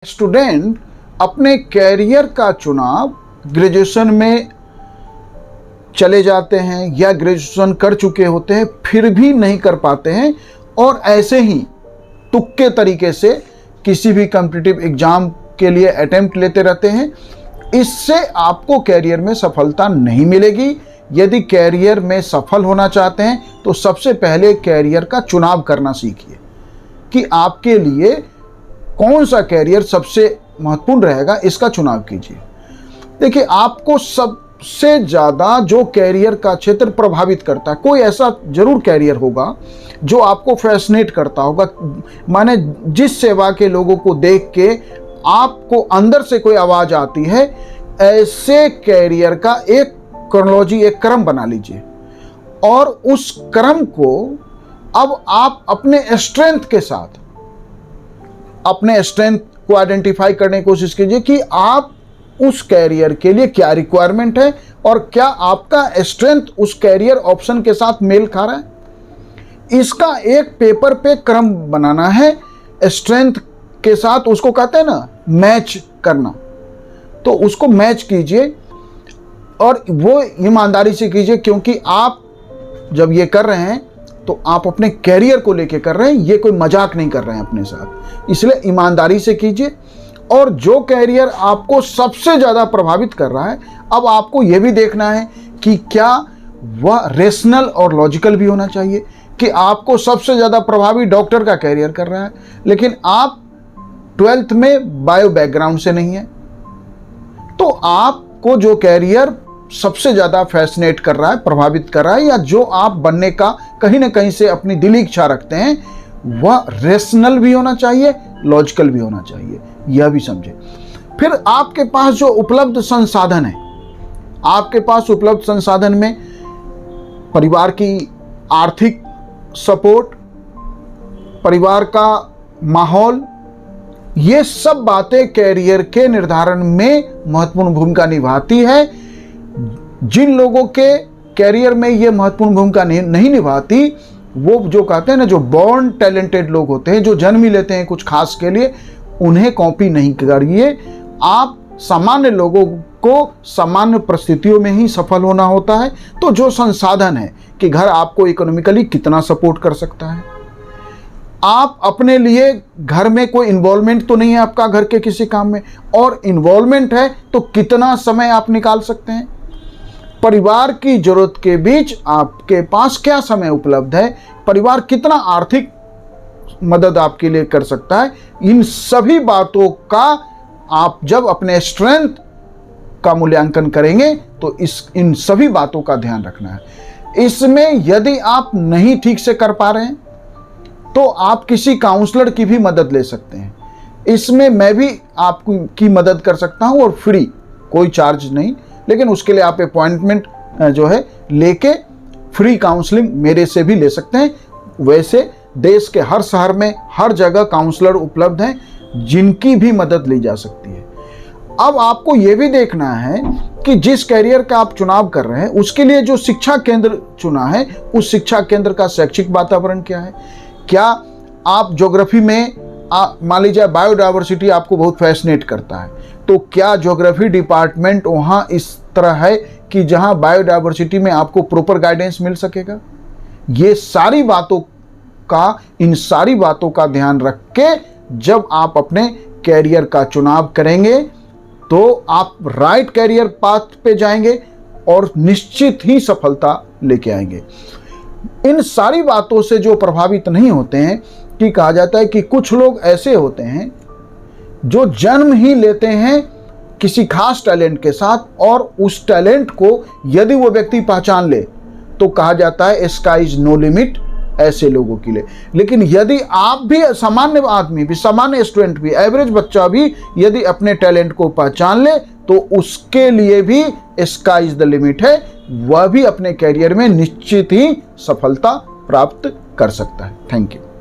Student अपने career का चुनाव ग्रेजुएशन में चले जाते हैं या ग्रेजुएशन कर चुके होते हैं फिर भी नहीं कर पाते हैं और ऐसे ही तुक्के तरीके से किसी भी कॉम्पिटिटिव एग्जाम के लिए अटेम्प्ट लेते रहते हैं। इससे आपको कैरियर में सफलता नहीं मिलेगी। यदि कैरियर में सफल होना चाहते हैं तो सबसे पहले कैरियर का चुनाव करना सीखिए कि आपके लिए कौन सा कैरियर सबसे महत्वपूर्ण रहेगा, इसका चुनाव कीजिए। देखिए, आपको सबसे ज़्यादा जो कैरियर का क्षेत्र प्रभावित करता है, कोई ऐसा जरूर कैरियर होगा जो आपको फैसिनेट करता होगा। माने जिस सेवा के लोगों को देख के आपको अंदर से कोई आवाज़ आती है, ऐसे कैरियर का एक क्रोनोलॉजी, एक क्रम बना लीजिए और उस क्रम को अब आप अपने स्ट्रेंथ के साथ, अपने स्ट्रेंथ को आइडेंटिफाई करने की कोशिश कीजिए कि आप उस कैरियर के लिए क्या रिक्वायरमेंट है और क्या आपका स्ट्रेंथ उस कैरियर ऑप्शन के साथ मेल खा रहा है। इसका एक पेपर पे क्रम बनाना है स्ट्रेंथ के साथ, उसको कहते हैं ना मैच करना। तो उसको मैच कीजिए और वो ईमानदारी से कीजिए, क्योंकि आप जब ये कर रहे हैं तो आप अपने कैरियर को लेके कर रहे हैं, ये कोई मजाक नहीं कर रहे हैं अपने साथ। इसलिए ईमानदारी से कीजिए। और जो कैरियर आपको सबसे ज़्यादा प्रभावित कर रहा है, अब आपको ये भी देखना है कि क्या वह रेशनल और लॉजिकल भी होना चाहिए। कि आपको सबसे ज़्यादा प्रभावी डॉक्टर का कैरियर कर रहा है, लेकिन आप 12th में बायो बैकग्राउंड से नहीं है, तो आपको जो कैरियर सबसे ज़्यादा फैसिनेट कर रहा है, प्रभावित कर रहा है, या जो आप बनने का कहीं ना कहीं से अपनी दिली इच्छा रखते हैं, वह रेशनल भी होना चाहिए, लॉजिकल भी होना चाहिए। यह भी समझे। फिर आपके पास जो उपलब्ध संसाधन है, आपके पास उपलब्ध संसाधन में परिवार की आर्थिक सपोर्ट, परिवार का माहौल, ये सब बातें कैरियर के निर्धारण में महत्वपूर्ण भूमिका निभाती है। जिन लोगों के कैरियर में ये महत्वपूर्ण भूमिका नहीं निभाती, वो जो कहते हैं ना, जो बॉर्न टैलेंटेड लोग होते हैं, जो जन्म ही लेते हैं कुछ खास के लिए, उन्हें कॉपी नहीं करिए। आप सामान्य लोगों को सामान्य परिस्थितियों में ही सफल होना होता है। तो जो संसाधन है कि घर आपको इकोनॉमिकली कितना सपोर्ट कर सकता है, आप अपने लिए घर में कोई इन्वॉल्वमेंट तो नहीं है आपका घर के किसी काम में, और इन्वॉल्वमेंट है तो कितना समय आप निकाल सकते हैं, परिवार की जरूरत के बीच आपके पास क्या समय उपलब्ध है, परिवार कितना आर्थिक मदद आपके लिए कर सकता है। इन सभी बातों का आप जब अपने स्ट्रेंथ का मूल्यांकन करेंगे तो इन सभी बातों का ध्यान रखना है। इसमें यदि आप नहीं ठीक से कर पा रहे हैं तो आप किसी काउंसलर की भी मदद ले सकते हैं। इसमें मैं भी आपकी मदद कर सकता हूं, और फ्री, कोई चार्ज नहीं, लेकिन उसके लिए आप अपॉइंटमेंट जो है लेके फ्री काउंसलिंग मेरे से भी ले सकते हैं। वैसे देश के हर शहर में हर जगह काउंसलर उपलब्ध हैं जिनकी भी मदद ली जा सकती है। अब आपको ये भी देखना है कि जिस कैरियर का आप चुनाव कर रहे हैं उसके लिए जो शिक्षा केंद्र चुना है, उस शिक्षा केंद्र का शैक्षिक वातावरण क्या है। क्या आप ज्योग्राफी में, मान लीजिए बायोडाइवर्सिटी आपको बहुत फैसिनेट करता है, तो क्या ज्योग्राफी डिपार्टमेंट वहाँ इस तरह है कि जहाँ बायोडाइवर्सिटी में आपको प्रॉपर गाइडेंस मिल सकेगा। ये सारी बातों का, इन सारी बातों का ध्यान रख के जब आप अपने कैरियर का चुनाव करेंगे तो आप राइट कैरियर पाथ पे जाएंगे और निश्चित ही सफलता लेके आएंगे। इन सारी बातों से जो प्रभावित नहीं होते हैं, कि कहा जाता है कि कुछ लोग ऐसे होते हैं जो जन्म ही लेते हैं किसी खास टैलेंट के साथ, और उस टैलेंट को यदि वो व्यक्ति पहचान ले तो कहा जाता है स्काई इज नो लिमिट ऐसे लोगों के लिए। लेकिन यदि आप भी, सामान्य आदमी भी, सामान्य स्टूडेंट भी, एवरेज बच्चा भी यदि अपने टैलेंट को पहचान ले तो उसके लिए भी स्काई इज द लिमिट है। वह भी अपने कैरियर में निश्चित ही सफलता प्राप्त कर सकता है। Thank you.